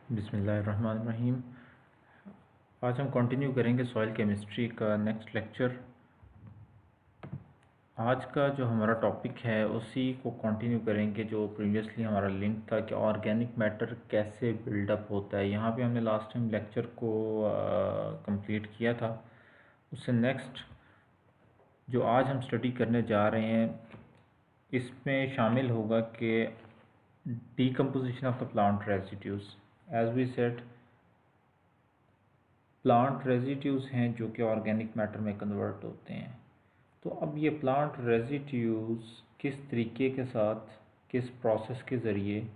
बिस्मिल्लाहिर्रहमानिर्रहीम। आज हम कंटिन्यू करेंगे सॉइल केमिस्ट्री का नेक्स्ट लेक्चर। आज का जो हमारा टॉपिक है उसी को कंटिन्यू करेंगे जो प्रीवियसली हमारा लिंक था कि ऑर्गेनिक मैटर कैसे बिल्डअप होता है। यहाँ पे हमने लास्ट टाइम लेक्चर को कंप्लीट किया था। उससे नेक्स्ट जो आज हम स्टडी करने जा रहे हैं इसमें शामिल होगा कि decomposition of the plant residues. As we said, plant residues हैं जो कि ऑर्गेनिक मैटर में कन्वर्ट होते हैं। तो अब ये प्लांट रेजिड्यूज किस तरीके के साथ, किस प्रोसेस के ज़रिए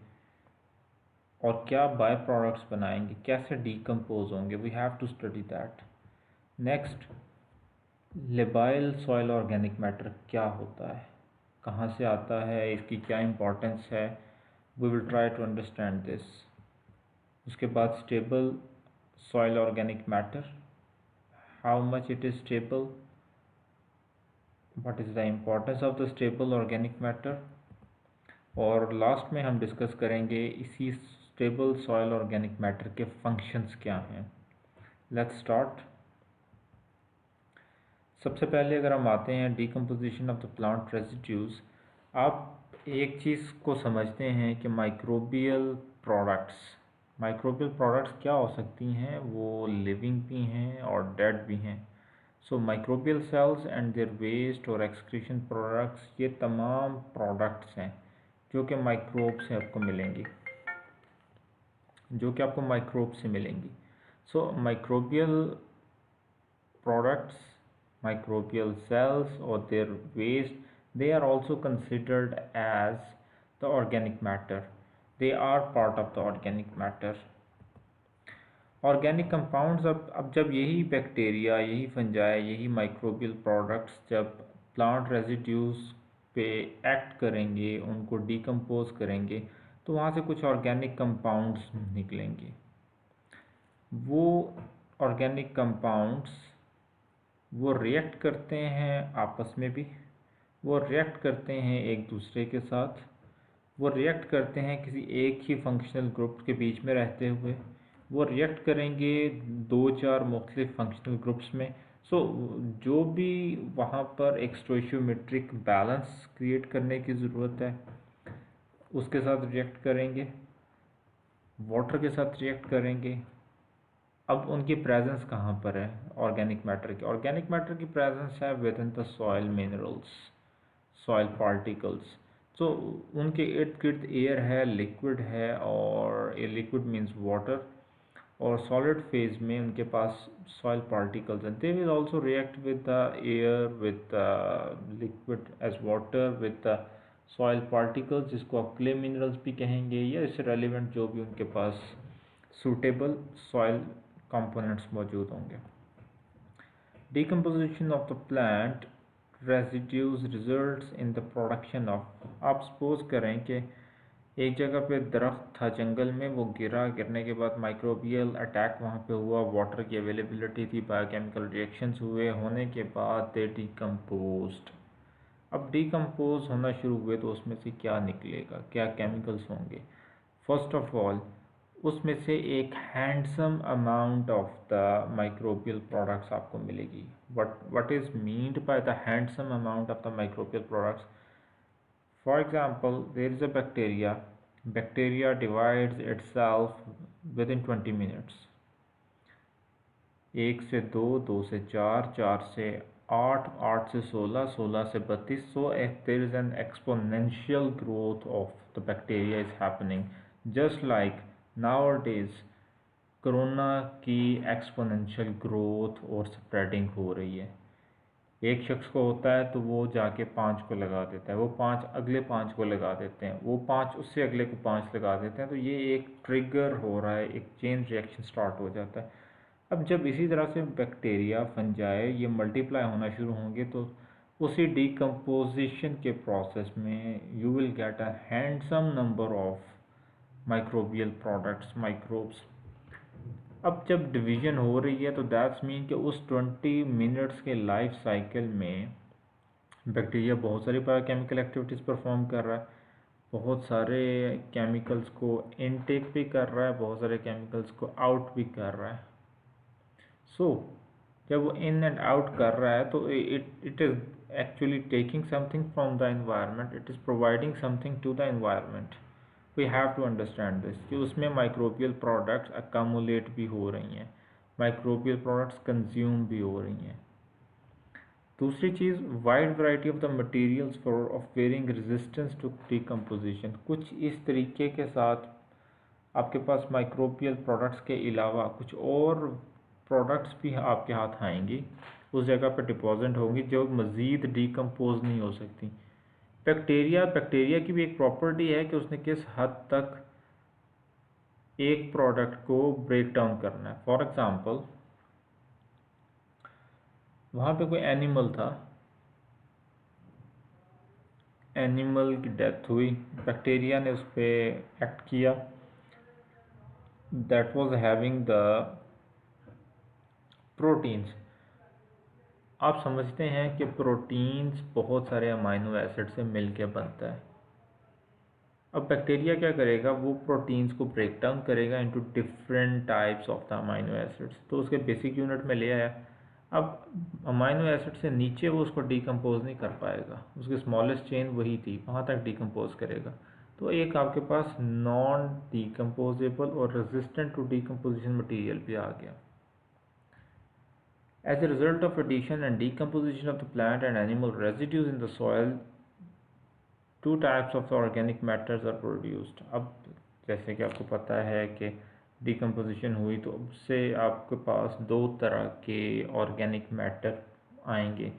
और क्या बाय प्रोडक्ट्स बनाएंगे, कैसे डीकम्पोज होंगे, we have to study that. Next, labile soil organic matter क्या होता है, कहाँ से आता है, इसकी क्या इम्पोर्टेंस है, we will try to understand this. उसके बाद stable soil organic matter, how much it is stable, what is the importance of the stable organic matter, और लास्ट में हम डिस्कस करेंगे इसी स्टेबल सॉइल ऑर्गेनिक मैटर के functions क्या हैं। Let's start. सबसे पहले अगर हम आते हैं decomposition of the plant residues, आप एक चीज़ को समझते हैं कि माइक्रोबियल प्रोडक्ट्स क्या हो सकती हैं, वो लिविंग भी हैं और डेड भी हैं। So microbial cells and their waste और एक्सक्रीशन प्रोडक्ट्स, ये तमाम प्रोडक्ट्स हैं जो कि आपको माइक्रोब से मिलेंगी। So microbial products, microbial cells or their waste, they are also considered as the organic matter. They are part of the organic matter. Organic compounds, अब जब यही बैक्टीरिया, यही फंजाई, यही माइक्रोबियल प्रोडक्ट्स जब प्लांट रेजिड्यूज पे act करेंगे, उनको decompose करेंगे, तो वहाँ से कुछ ऑर्गेनिक कंपाउंड्स निकलेंगे। वो ऑर्गेनिक कंपाउंड्स वो रिएक्ट करते हैं आपस में भी, वो रिएक्ट करते हैं एक दूसरे के साथ, वो रिएक्ट करते हैं किसी एक ही फंक्शनल ग्रुप के बीच में रहते हुए, वो रिएक्ट करेंगे दो चार मुख्तलिफ फंक्शनल ग्रुप्स में। सो जो भी वहाँ पर एक स्टोइशियोमेट्रिक बैलेंस क्रिएट करने की ज़रूरत है उसके साथ रिएक्ट करेंगे, वाटर के साथ रिएक्ट करेंगे। अब उनकी प्रेजेंस कहाँ पर है ऑर्गेनिक मैटर की प्रेजेंस है within the soil minerals, soil particles. So उनके इर्द गिर्द एयर है, लिक्विड है, और ये लिक्विड मीन्स वाटर, और सॉलिड फेज में उनके पास सॉइल पार्टिकल्स हैं। They will also react with the air, with the liquid as water, with the soil particles, जिसको आप क्ले मिनरल्स भी कहेंगे, या इससे रेलिवेंट जो भी उनके पास सूटेबल सॉइल कंपोनेंट्स मौजूद होंगे। Decomposition of the plant residues results in the production of, आप सपोज करें कि एक जगह पे दरख्त था जंगल में, वो गिरने के बाद माइक्रोबियल अटैक वहाँ पे हुआ, वाटर की अवेलेबिलिटी थी, बायोकेमिकल रिएक्शंस होने के बाद दे डीकम्पोज्ड। अब डीकम्पोज होना शुरू हुए तो उसमें से क्या निकलेगा, क्या केमिकल्स होंगे। फर्स्ट ऑफ ऑल उसमें से एक handsome amount of the microbial products आपको मिलेगी। What is meant by the handsome amount of the microbial products? For example, there is a bacteria divides itself within 20 minutes. 1 से 2, 2 से 4, 4 से 8, 8 से 16, 16 से 32. So if there is an exponential growth of the bacteria is happening, just like nowadays corona की exponential growth और spreading हो रही है। एक शख्स को होता है तो वो जाके 5 को लगा देता है, वो 5 अगले 5 को लगा देते हैं, वो 5 उससे अगले को 5 लगा देते हैं, तो ये एक ट्रिगर हो रहा है, एक चेन रिएक्शन स्टार्ट हो जाता है। अब जब इसी तरह से बैक्टीरिया, फंजाई ये मल्टीप्लाई होना शुरू होंगे तो उसी डीकम्पोजिशन के प्रोसेस में you will get a handsome number of microbial products, microbes. अब जब डिवीज़न हो रही है तो दैट्स मीन कि उस 20 मिनट्स के लाइफ साइकिल में बैक्टीरिया बहुत सारी बायोकेमिकल एक्टिविटीज़ परफॉर्म कर रहा है। बहुत सारे केमिकल्स को इनटेक भी कर रहा है, बहुत सारे केमिकल्स को आउट भी कर रहा है। सो जब वो इन एंड आउट कर रहा है तो it is actually taking something from the environment, it is providing something to the environment. We have to understand this कि उसमें माइक्रोबियल प्रोडक्ट्स अकामुलेट भी हो रही हैं, माइक्रोबियल प्रोडक्ट्स कंज्यूम भी हो रही हैं। दूसरी चीज़, wide variety of the materials for of varying resistance to decomposition. कुछ इस तरीके के साथ आपके पास माइक्रोबियल प्रोडक्ट्स के अलावा कुछ और प्रोडक्ट्स भी आपके हाथ आएंगी, उस जगह पर डिपॉजिट होंगी जो मज़ीद डिकम्पोज नहीं हो सकती। बैक्टीरिया की भी एक प्रॉपर्टी है कि उसने किस हद तक एक प्रोडक्ट को ब्रेक डाउन करना है। फॉर एग्ज़ाम्पल, वहाँ पे कोई एनिमल था, एनिमल की डेथ हुई, बैक्टीरिया ने उस पर एक्ट किया, that was having the proteins. आप समझते हैं कि प्रोटीन्स बहुत सारे अमाइनो एसिड से मिलके बनता है। अब बैक्टीरिया क्या करेगा, वो प्रोटीन्स को ब्रेक डाउन करेगा into different types of the amino acids, तो उसके बेसिक यूनिट में ले आया। अब अमाइनो एसिड से नीचे वो उसको डिकम्पोज नहीं कर पाएगा, उसकी स्मॉलेस्ट चेन वही थी, वहाँ तक डिकम्पोज करेगा। तो एक आपके पास नॉन डिकम्पोजेबल और रेजिस्टेंट टू डिकम्पोजिशन मटीरियल भी आ गया। As a result of addition and decomposition of the plant and animal residues in the soil, two types of organic matters are produced. अब जैसे कि आपको पता है कि डिकम्पोजिशन हुई तो उससे आपके पास दो तरह के ऑर्गेनिक मैटर आएंगे।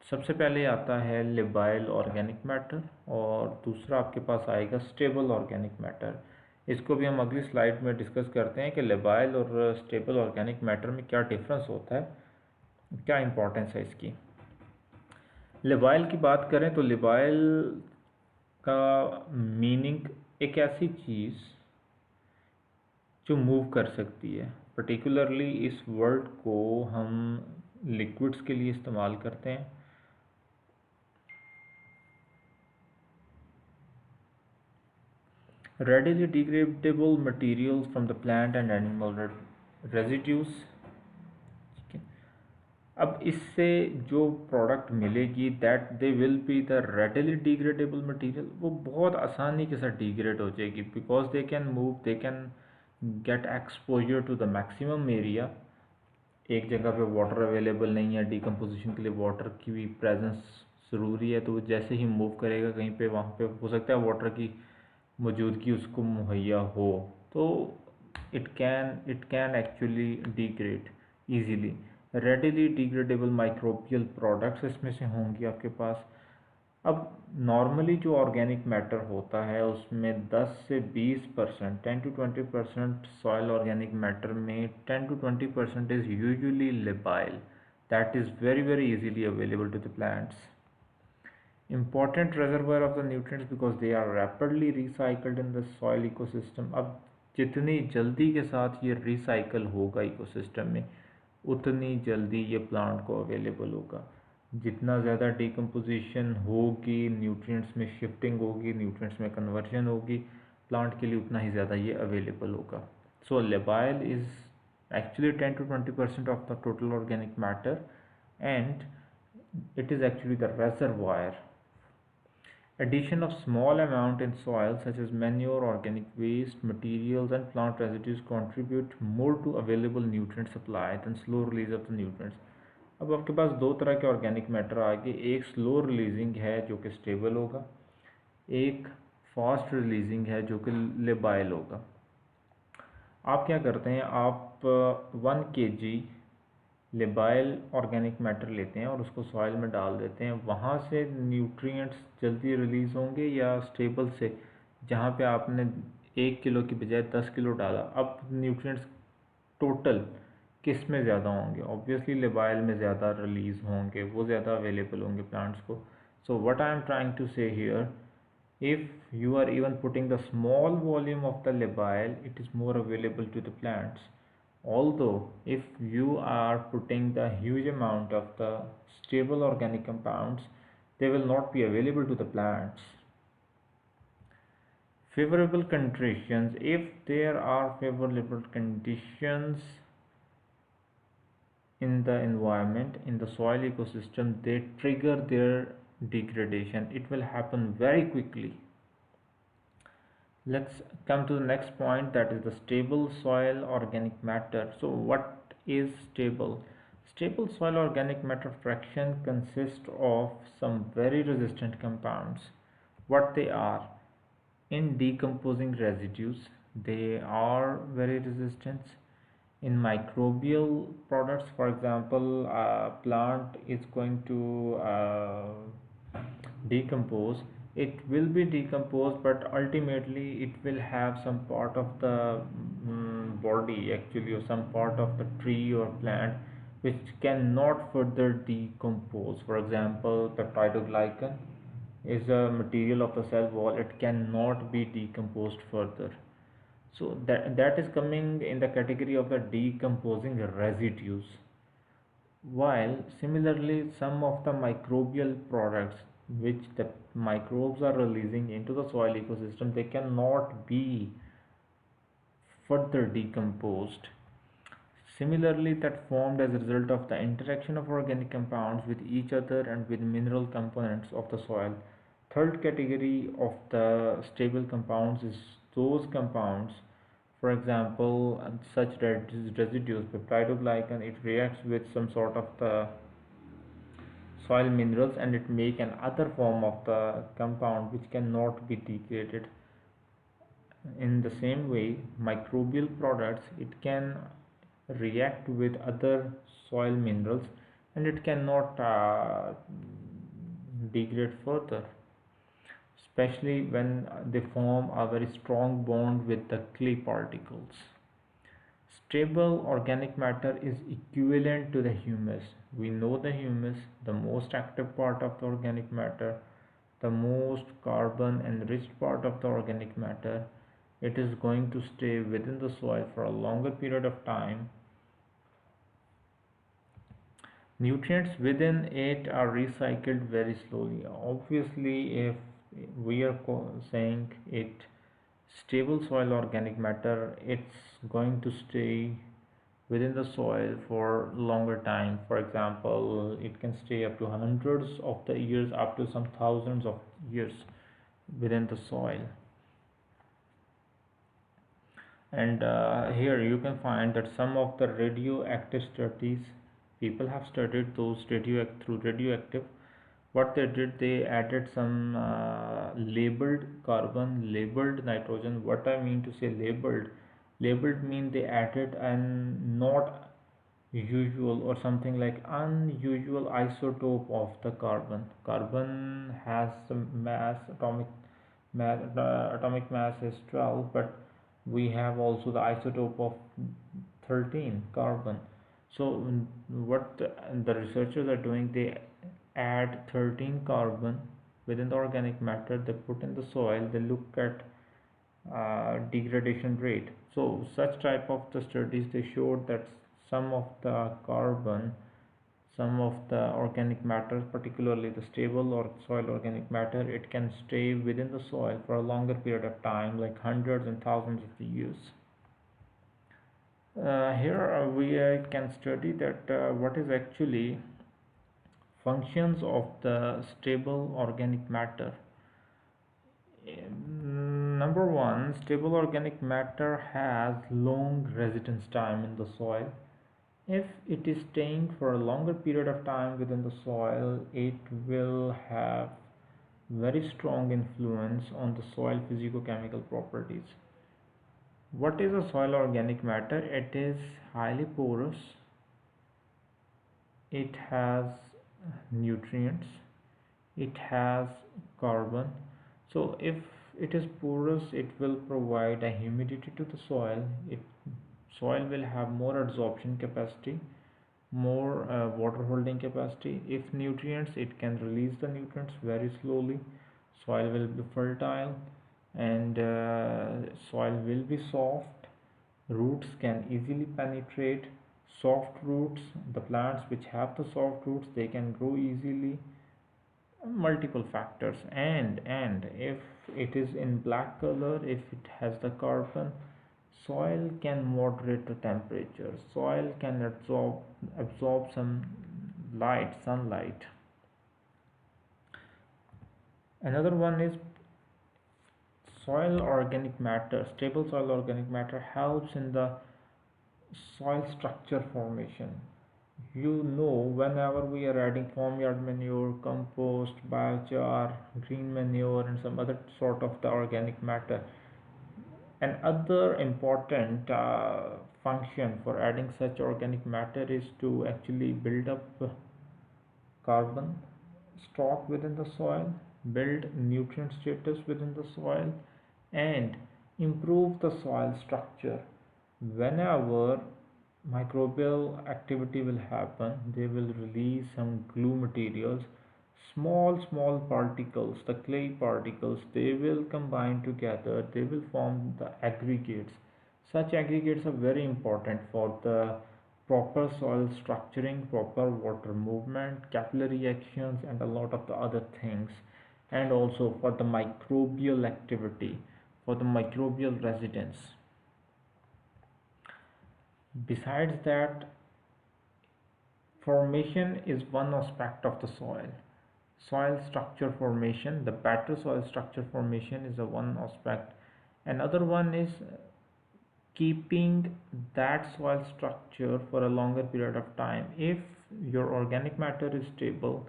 सबसे पहले आता है लिबाइल ऑर्गेनिक मैटर और दूसरा आपके पास आएगा स्टेबल ऑर्गेनिक मैटर। इसको भी हम अगली स्लाइड में डिस्कस करते हैं कि लिबाइल और स्टेबल ऑर्गेनिक मैटर में क्या डिफरेंस होता है, क्या इंपॉर्टेंस है इसकी। लिबाइल की बात करें तो लिबाइल का मीनिंग एक ऐसी चीज़ जो मूव कर सकती है। पर्टिकुलरली इस वर्ड को हम लिक्विड्स के लिए इस्तेमाल करते हैं। Readily degradable materials from the plant and animal residues. अब इससे जो प्रोडक्ट मिलेगी that they will be the readily degradable material, वो बहुत आसानी के साथ डिग्रेड हो जाएगी because they can move, they can get exposure to the maximum area. एक जगह पे वाटर अवेलेबल नहीं है, डिकम्पोजिशन के लिए वाटर की भी प्रेजेंस ज़रूरी है, तो वो जैसे ही मूव करेगा कहीं पे, वहाँ पे हो सकता है वाटर की मौजूदगी उसको मुहैया हो, तो it can actually degrade easily. Readily degradable microbial products इसमें से होंगी आपके पास। अब नॉर्मली जो ऑर्गेनिक मैटर होता है उसमें 10 से 20%, 10 to 20% सॉइल ऑर्गेनिक मैटर में 10 to 20% is usually labile that is very very easily available to the plants. Important reservoir of the nutrients because they are rapidly recycled in the soil ecosystem। अब जितनी जल्दी के साथ ये recycle होगा ecosystem में उतनी जल्दी ये प्लांट को अवेलेबल होगा। जितना ज़्यादा डिकम्पोजिशन होगी, न्यूट्रिएंट्स में शिफ्टिंग होगी, न्यूट्रिएंट्स में कन्वर्जन होगी, प्लांट के लिए उतना ही ज़्यादा ये अवेलेबल होगा। सो labile is actually 10 to 20% of the total organic matter and it is actually the reservoir. Addition of small amount in soil such as manure, organic waste materials and plant residues contribute more to available nutrient supply than slow release of the nutrients। अब आपके पास दो तरह के organic matter आ गए, एक slow releasing है जो कि स्टेबल होगा, एक फास्ट रिलीजिंग है जो कि लेबाइल होगा। आप क्या करते हैं, आप 1 kg लेबाइल ऑर्गेनिक मैटर लेते हैं और उसको सॉइल में डाल देते हैं, वहाँ से न्यूट्रिएंट्स जल्दी रिलीज़ होंगे या स्टेबल से जहाँ पे आपने 1 किलो की बजाय 10 किलो डाला, अब न्यूट्रिएंट्स टोटल किस में ज़्यादा होंगे? ऑब्वियसली लेबाइल में ज़्यादा रिलीज़ होंगे, वो ज़्यादा अवेलेबल होंगे प्लांट्स को। So what I am trying to say here, if you are even putting the small volume of the labile, it is more available to the plants. Although if you are putting the huge amount of the stable organic compounds, they will not be available to the plants. Favorable conditions, if there are favorable conditions in the environment, in the soil ecosystem, they trigger their degradation. It will happen very quickly. Let's come to the next point, that is the stable soil organic matter. So what is stable? Stable soil organic matter fraction consists of some very resistant compounds. What they are? In decomposing residues, they are very resistant. In microbial products, for example, a plant is going to decompose, it will be decomposed, but ultimately it will have some part of the body actually, or some part of the tree or plant which cannot further decompose. For example, peptidoglycan is a material of the cell wall, it cannot be decomposed further. So that is coming in the category of the decomposing residues. While similarly, some of the microbial products which the microbes are releasing into the soil ecosystem, they cannot be further decomposed. Similarly, that formed as a result of the interaction of organic compounds with each other and with mineral components of the soil. Third category of the stable compounds is those compounds, for example, such residues, peptidoglycan, it reacts with some sort of the soil minerals and it make an other form of the compound which cannot be degraded. In the same way, microbial products, it can react with other soil minerals and it cannot degrade further, especially when they form a very strong bond with the clay particles. Stable organic matter is equivalent to the humus. We know the humus, the most active part of the organic matter, the most carbon enriched part of the organic matter. It is going to stay within the soil for a longer period of time. Nutrients within it are recycled very slowly. Obviously, if we are saying it stable soil organic matter, it's going to stay within the soil for longer time. For example, it can stay up to hundreds of the years, up to some thousands of years within the soil. And here you can find that some of the radioactive studies, people have studied those radioactive. What they did, they added some labeled carbon, labeled nitrogen. What I mean to say labeled mean they added an not usual or something like unusual isotope of the carbon. Carbon has some mass, atomic mass is 12, but we have also the isotope of 13 carbon. So what the researchers are doing, they add 13 carbon within the organic matter, they put in the soil, they look at degradation rate. So such type of the studies, they showed that some of the carbon, some of the organic matter, particularly the stable or soil organic matter, it can stay within the soil for a longer period of time, like hundreds and thousands of years. Here we can study that what is actually functions of the stable organic matter. Number one, stable organic matter has long residence time in the soil. If it is staying for a longer period of time within the soil, it will have very strong influence on the soil physicochemical properties. What is a soil organic matter? It is highly porous, it has nutrients, it has carbon. So if it is porous, it will provide a humidity to the soil. Soil will have more adsorption capacity, more water holding capacity. If nutrients, it can release the nutrients very slowly. Soil will be fertile and soil will be soft. Roots can easily penetrate. Soft roots, the plants which have the soft roots, they can grow easily. multiple factors, and if it is in black color, if it has the carbon, soil can moderate the temperature, soil can absorb some light, sunlight. Another one is soil organic matter. Stable soil organic matter helps in the soil structure formation. You know, whenever we are adding farmyard manure, compost, biochar, green manure, and some other sort of the organic matter, another important function for adding such organic matter is to actually build up carbon stock within the soil, build nutrient status within the soil, and improve the soil structure. Whenever microbial activity will happen, they will release some glue materials, small particles, the clay particles, they will combine together, they will form the aggregates. Such aggregates are very important for the proper soil structuring, proper water movement, capillary actions, and a lot of the other things, and also for the microbial activity, for the microbial residence. Besides that, formation is one aspect of the soil. Soil structure formation, the better soil structure formation is a one aspect. Another one is keeping that soil structure for a longer period of time. If your organic matter is stable,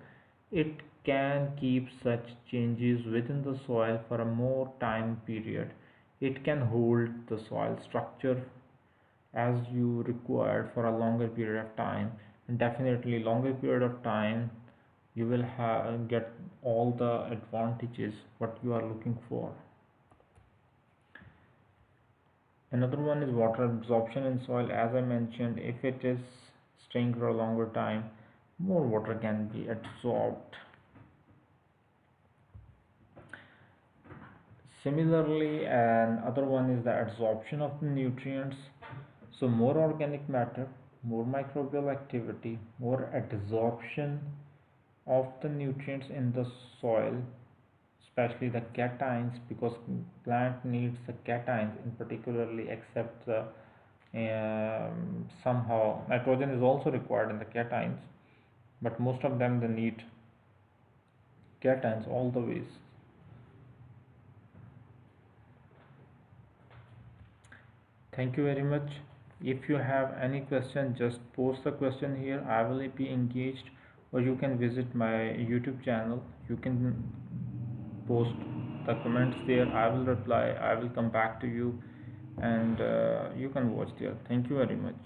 it can keep such changes within the soil for a more time period. It can hold the soil structure as you required for a longer period of time, and definitely longer period of time you will get all the advantages what you are looking for. Another one is water absorption in soil. As I mentioned, if it is staying for a longer time, more water can be absorbed. Similarly, another one is the absorption of the nutrients. So more organic matter, more microbial activity, more absorption of the nutrients in the soil, especially the cations, because plant needs the cations in particularly, except somehow nitrogen is also required in the cations, but most of them they need cations all the ways. Thank you very much. If you have any question, just post the question here. I will be engaged, or you can visit my YouTube channel. You can post the comments there. I will reply. I will come back to you, and you can watch there. Thank you very much.